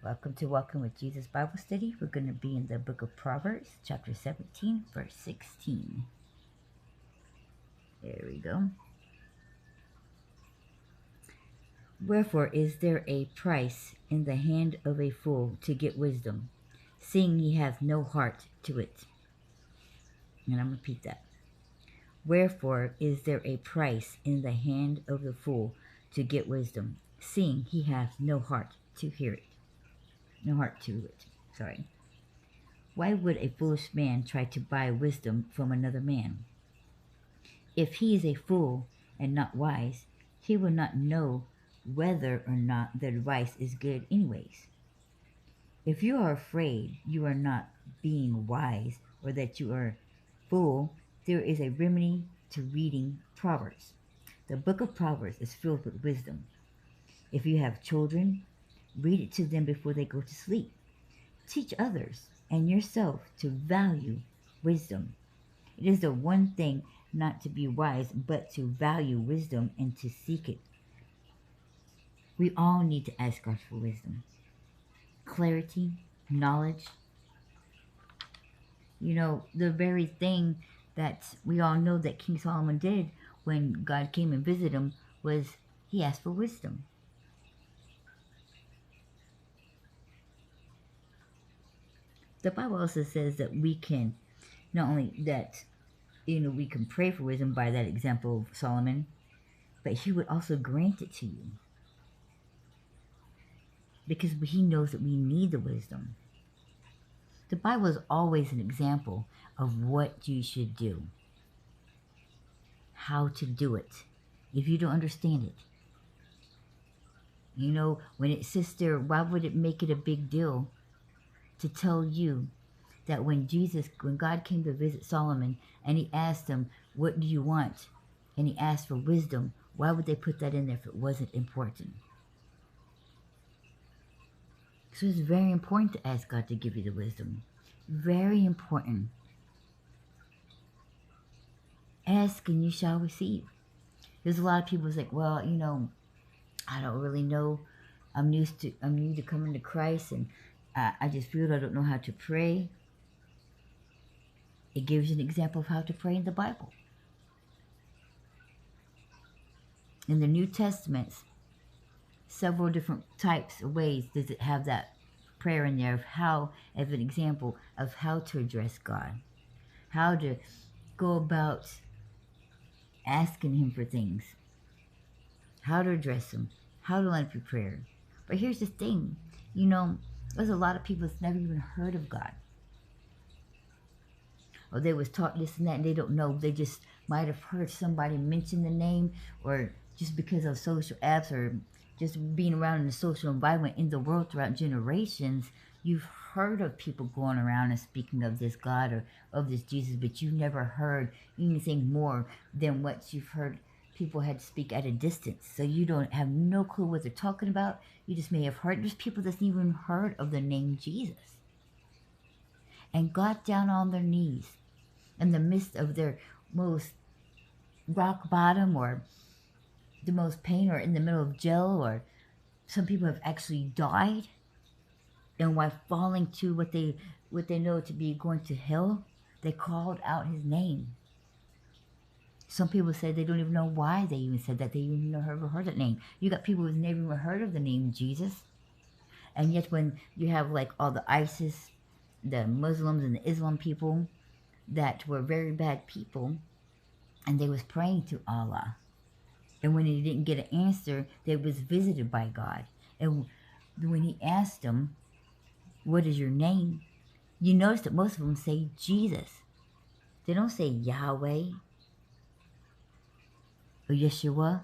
Welcome to Walking with Jesus Bible Study. We're going to be in the book of Proverbs, chapter 17, verse 16. There we go. Wherefore is there a price in the hand of a fool to get wisdom, seeing he hath no heart to it? And I'm going to repeat that. Wherefore is there a price in the hand of the fool to get wisdom, seeing he hath no heart to hear it? No heart to it. Sorry. Why would a foolish man try to buy wisdom from another man? If he is a fool and not wise, he will not know whether or not the advice is good anyways. If you are afraid you are not being wise or that you are fool, there is a remedy to reading Proverbs. The book of Proverbs is filled with wisdom. If you have children, read it to them before they go to sleep. Teach others and yourself to value wisdom. It is the one thing not to be wise, but to value wisdom and to seek it. We all need to ask God for wisdom, clarity, knowledge. You know, the very thing that we all know that King Solomon did when God came and visited him was he asked for wisdom. The Bible also says that we can, not only that, we can pray for wisdom by that example of Solomon, but he would also grant it to you. Because he knows that we need the wisdom. The Bible is always an example of what you should do. How to do it. If you don't understand it. When it sits there, why would it make it a big deal to tell you that when God came to visit Solomon and he asked him, what do you want? And he asked for wisdom. Why would they put that in there if it wasn't important? So it's very important to ask God to give you the wisdom. Very important. Ask and you shall receive. There's a lot of people who's like, well, I don't really know. I'm new to coming to Christ, and I just feel I don't know how to pray. It gives you an example of how to pray in the Bible. In the New Testament, several different types of ways does it have that prayer in there of an example of how to address God, how to go about asking him for things, how to address him, how to line up your prayer. But here's the thing, there's a lot of people that's never even heard of God. Or they was taught this and that and they don't know. They just might have heard somebody mention the name, or just because of social apps or just being around in the social environment in the world throughout generations, you've heard of people going around and speaking of this God or of this Jesus, but you've never heard anything more than what you've heard people had to speak at a distance. So you don't have no clue what they're talking about. You just may have heard. There's people that's even heard of the name Jesus and got down on their knees in the midst of their most rock bottom or the most pain, or in the middle of jail, or some people have actually died, and while falling to what they know to be going to hell, they called out his name. Some people say they don't even know why they even said that. They even never heard that name. You got people who've never even heard of the name Jesus, and yet when you have like all the ISIS, the Muslims and the Islam people that were very bad people, and they was praying to Allah, and when he didn't get an answer, they was visited by God. And when he asked them, what is your name? You notice that most of them say Jesus. They don't say Yahweh or Yeshua,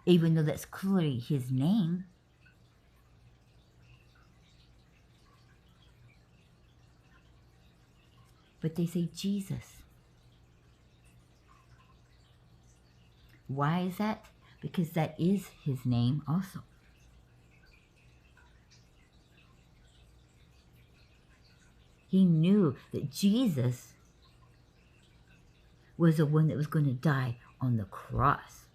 even though that's clearly his name. But they say Jesus. Why is that? Because that is his name also. He knew that Jesus was the one that was going to die on the cross.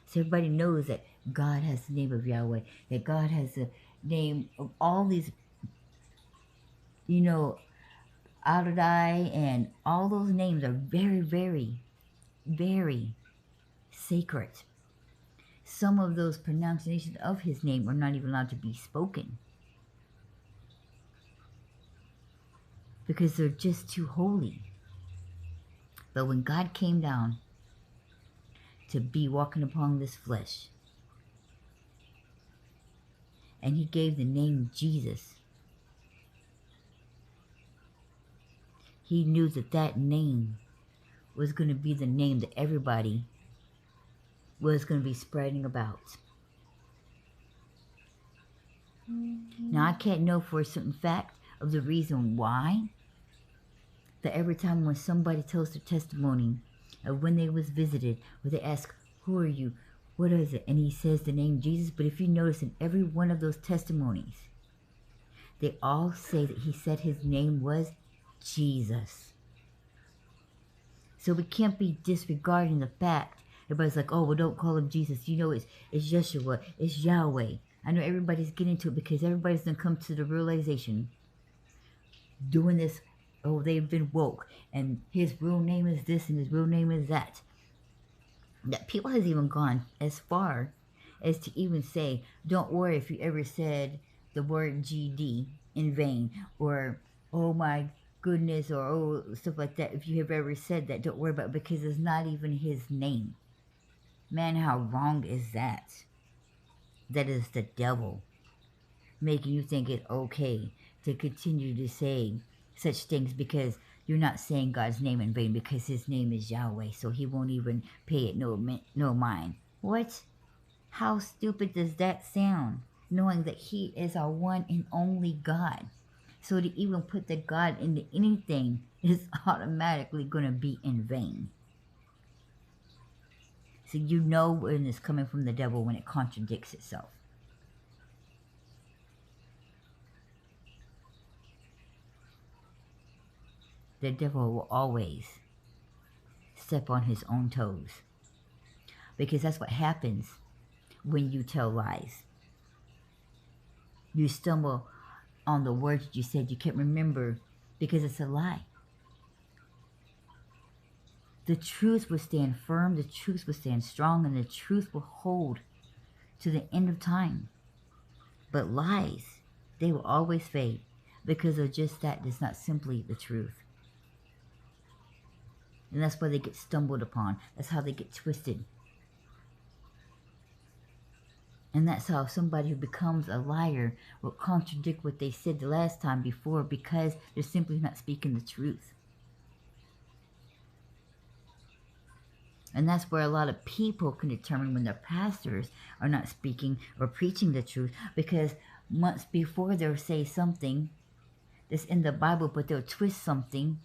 So everybody knows that God has the name of Yahweh, that God has the name of all these, you know, Adonai, and all those names are very, very, very sacred. Some of those pronunciations of his name are not even allowed to be spoken because they're just too holy. But when God came down to be walking upon this flesh, and he gave the name Jesus, he knew that that name was going to be the name that everybody was going to be spreading about. Now, I can't know for a certain fact of the reason why, that every time when somebody tells their testimony of when they was visited, or they ask, who are you? What is it? And he says the name Jesus. But if you notice in every one of those testimonies, they all say that he said his name was Jesus. So we can't be disregarding the fact. Everybody's like, oh, well, don't call him Jesus. You know, it's Yeshua. It's Yahweh. I know everybody's getting into it because everybody's going to come to the realization doing this, oh, they've been woke, and his real name is this and his real name is that. That people has even gone as far as to even say, don't worry if you ever said the word GD in vain, or oh my goodness, or oh, stuff like that. If you have ever said that, don't worry about it because it's not even his name. Man, how wrong is that? That is the devil making you think it okay to continue to say such things because you're not saying God's name in vain, because his name is Yahweh, so he won't even pay it no mind. What? How stupid does that sound? Knowing that he is our one and only God. So to even put the God into anything is automatically going to be in vain. So you know when it's coming from the devil when it contradicts itself. The devil will always step on his own toes, because that's what happens when you tell lies. You stumble on the words that you said you can't remember because it's a lie. The truth will stand firm, the truth will stand strong, and the truth will hold to the end of time. But lies, they will always fade because of just that. It's not simply the truth. And that's why they get stumbled upon. That's how they get twisted. And that's how somebody who becomes a liar will contradict what they said the last time before, because they're simply not speaking the truth. And that's where a lot of people can determine when their pastors are not speaking or preaching the truth, because months before they'll say something that's in the Bible, but they'll twist something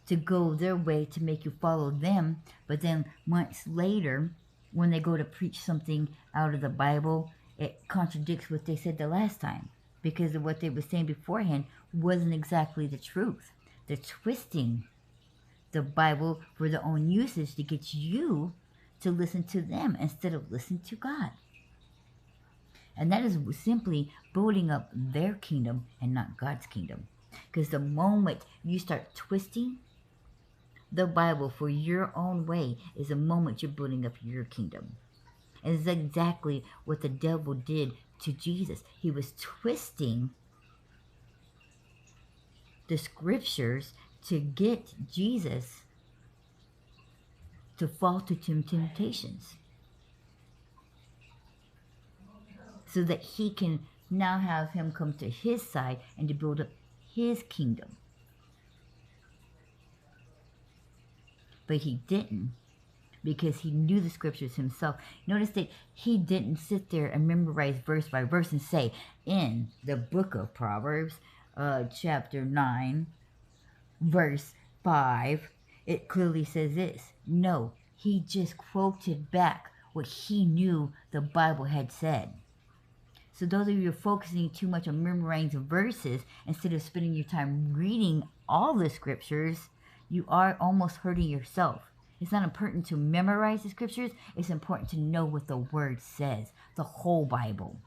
to go their way to make you follow them. But then months later, when they go to preach something out of the Bible, it contradicts what they said the last time, because of what they were saying beforehand wasn't exactly the truth. They're twisting the Bible for their own usage to get you to listen to them instead of listen to God. And that is simply building up their kingdom and not God's kingdom. Because the moment you start twisting the Bible for your own way is the moment you're building up your kingdom. And it's exactly what the devil did to Jesus. He was twisting the scriptures to get Jesus to fall to temptations, so that he can now have him come to his side and to build up his kingdom. But he didn't, because he knew the scriptures himself. Notice that he didn't sit there and memorize verse by verse and say, in the book of Proverbs, chapter 9, verse 5, it clearly says this. No, he just quoted back what he knew the Bible had said. So those of you who are focusing too much on memorizing verses instead of spending your time reading all the scriptures, you are almost hurting yourself. It's not important to memorize the scriptures. It's important to know what the word says, the whole Bible.